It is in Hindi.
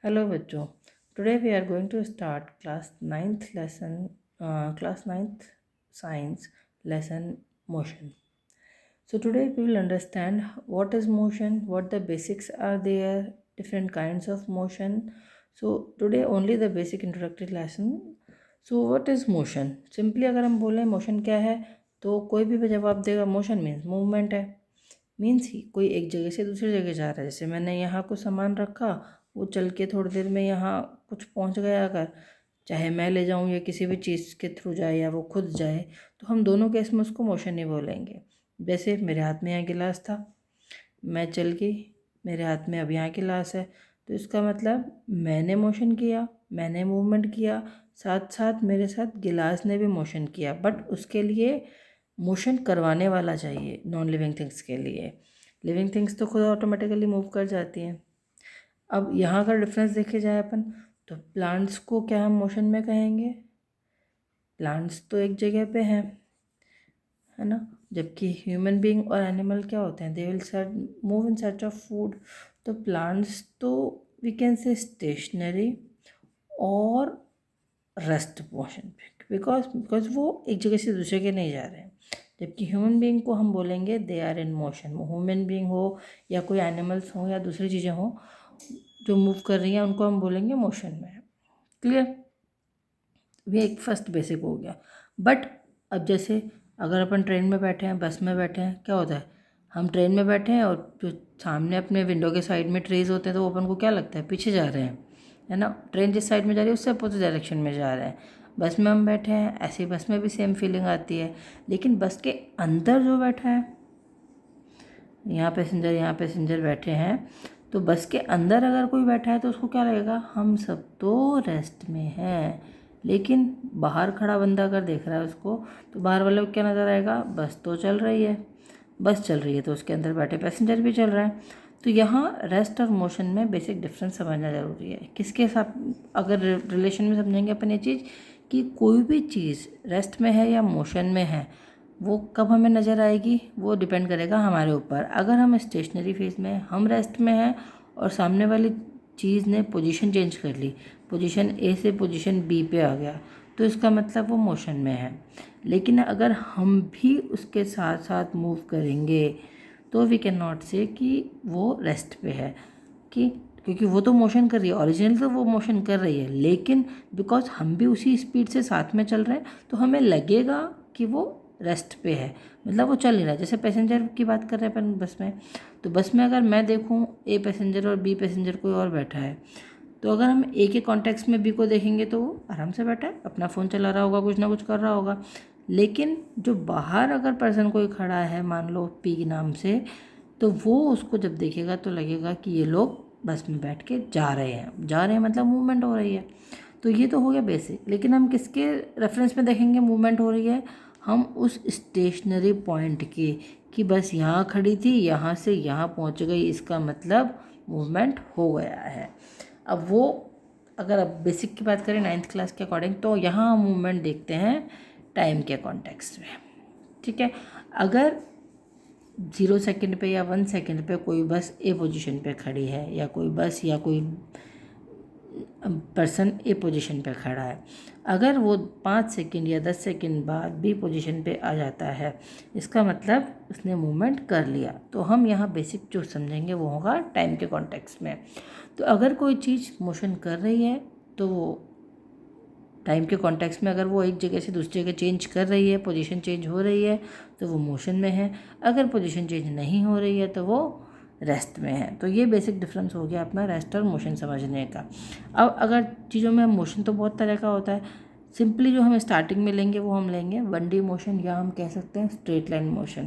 Hello बच्चों, today we are going to start class ninth science lesson motion. So today we will understand what is motion, what the basics are there, different kinds of motion. So today only the basic introductory lesson. So what is motion? Simply अगर हम बोलें motion क्या है तो कोई भी जवाब देगा motion means movement है। मीन्स ही कोई एक जगह से दूसरी जगह जा रहा है। जैसे मैंने यहाँ कुछ सामान रखा, वो चल के थोड़ी देर में यहाँ कुछ पहुँच गया अगर, चाहे मैं ले जाऊँ या किसी भी चीज़ के थ्रू जाए या वो खुद जाए, तो हम दोनों केस में उसको मोशन ही बोलेंगे। जैसे मेरे हाथ में यहाँ गिलास था, मैं चल गई, मेरे हाथ में अब यहाँ गिलास है, तो इसका मतलब मैंने मोशन किया, मैंने मूवमेंट किया, साथ साथ मेरे साथ गिलास ने भी मोशन किया। बट उसके लिए मोशन करवाने वाला चाहिए। नॉन लिविंग थिंग्स के लिए लिविंग थिंग्स तो खुद ऑटोमेटिकली मूव कर जाती हैं। अब यहाँ का डिफरेंस देखे जाए अपन, तो प्लांट्स को क्या हम मोशन में कहेंगे? प्लांट्स तो एक जगह पे हैं, है ना, जबकि ह्यूमन बीइंग और एनिमल क्या होते हैं? They will move in search of food. तो प्लांट्स तो वी कैन से स्टेशनरी और रेस्ट मोशन पे, बिकॉज वो एक जगह से दूसरे के नहीं जा रहे हैं। जबकि ह्यूमन बीइंग को हम बोलेंगे दे आर इन मोशन। वो ह्यूमन बीइंग हो या कोई एनिमल्स हो या दूसरी चीज़ें हो जो मूव कर रही हैं, उनको हम बोलेंगे मोशन में है। क्लियर? ये एक फर्स्ट बेसिक हो गया। बट अब जैसे अगर अपन ट्रेन में बैठे हैं, बस में बैठे हैं, क्या होता है? हम ट्रेन में बैठे हैं और जो सामने अपने विंडो के साइड में ट्रीज होते हैं, तो वो अपन को क्या लगता है? पीछे जा रहे हैं, है ना। ट्रेन जिस साइड में जा रही है उससे अपोजिट डायरेक्शन में जा रहे हैं। बस में हम बैठे हैं, ऐसे ही बस में भी सेम फीलिंग आती है। लेकिन बस के अंदर जो बैठा है, यहाँ पैसेंजर बैठे हैं, तो बस के अंदर अगर कोई बैठा है तो उसको क्या लगेगा? हम सब तो रेस्ट में हैं। लेकिन बाहर खड़ा बंदा अगर देख रहा है उसको, तो बाहर वाले को क्या नज़र आएगा? बस तो चल रही है। बस चल रही है तो उसके अंदर बैठे पैसेंजर भी चल रहा है। तो यहाँ रेस्ट और मोशन में बेसिक डिफरेंस समझना ज़रूरी है। किसके साथ अगर रिलेशन में समझेंगे अपन ये चीज़, कि कोई भी चीज़ रेस्ट में है या मोशन में है, वो कब हमें नज़र आएगी, वो डिपेंड करेगा हमारे ऊपर। अगर हम स्टेशनरी फेज में, हम रेस्ट में हैं और सामने वाली चीज़ ने पोजीशन चेंज कर ली, पोजीशन ए से पोजीशन बी पे आ गया, तो इसका मतलब वो मोशन में है। लेकिन अगर हम भी उसके साथ साथ मूव करेंगे तो वी कैन नॉट से कि वो रेस्ट पे है, क्योंकि वो तो मोशन कर रही है, ओरिजिनल तो वो मोशन कर रही है, लेकिन बिकॉज हम भी उसी स्पीड से साथ में चल रहे हैं तो हमें लगेगा कि वो रेस्ट पे है, मतलब वो चल नहीं रहा है। जैसे पैसेंजर की बात कर रहे हैं अपन बस में, तो बस में अगर मैं देखूँ ए पैसेंजर और बी पैसेंजर कोई और बैठा है, तो अगर हम ए के कॉन्टेक्स्ट में बी को देखेंगे तो वो आराम से बैठा है, अपना फ़ोन चला रहा होगा, कुछ ना कुछ कर रहा होगा। लेकिन जो बाहर अगर पर्सन कोई खड़ा है, मान लो पी के नाम से, तो वो उसको जब देखेगा तो लगेगा कि ये लोग बस में बैठ के जा रहे हैं मतलब मूवमेंट हो रही है। तो ये तो हो गया बेसिक। लेकिन हम किसके रेफरेंस में देखेंगे मूवमेंट हो रही है? हम उस स्टेशनरी पॉइंट की, कि बस यहाँ खड़ी थी, यहाँ से यहाँ पहुँच गई, इसका मतलब मूवमेंट हो गया है। अब वो अगर अब बेसिक की बात करें 9th क्लास के अकॉर्डिंग, तो यहाँ हम मूवमेंट देखते हैं टाइम के कॉन्टेक्स्ट में। ठीक है, अगर 0 सेकंड पे या 1 सेकंड पे कोई बस ए पोजीशन पे खड़ी है, या कोई बस या कोई पर्सन ए पोजीशन पे खड़ा है, अगर वो 5 सेकंड या 10 सेकंड बाद बी पोजीशन पे आ जाता है, इसका मतलब उसने मूवमेंट कर लिया। तो हम यहाँ बेसिक जो समझेंगे वो होगा टाइम के कॉन्टेक्स्ट में। तो अगर कोई चीज़ मोशन कर रही है तो वो टाइम के कॉन्टेक्स्ट में, अगर वो एक जगह से दूसरी जगह चेंज कर रही है, पोजीशन चेंज हो रही है, तो वो मोशन में है। अगर पोजीशन चेंज नहीं हो रही है तो वो रेस्ट में है। तो ये बेसिक डिफरेंस हो गया अपना रेस्ट और मोशन समझने का। अब अगर चीज़ों में मोशन तो बहुत तरह का होता है, सिंपली जो हम स्टार्टिंग में लेंगे वो हम लेंगे 1D मोशन, या हम कह सकते हैं स्ट्रेट लाइन मोशन।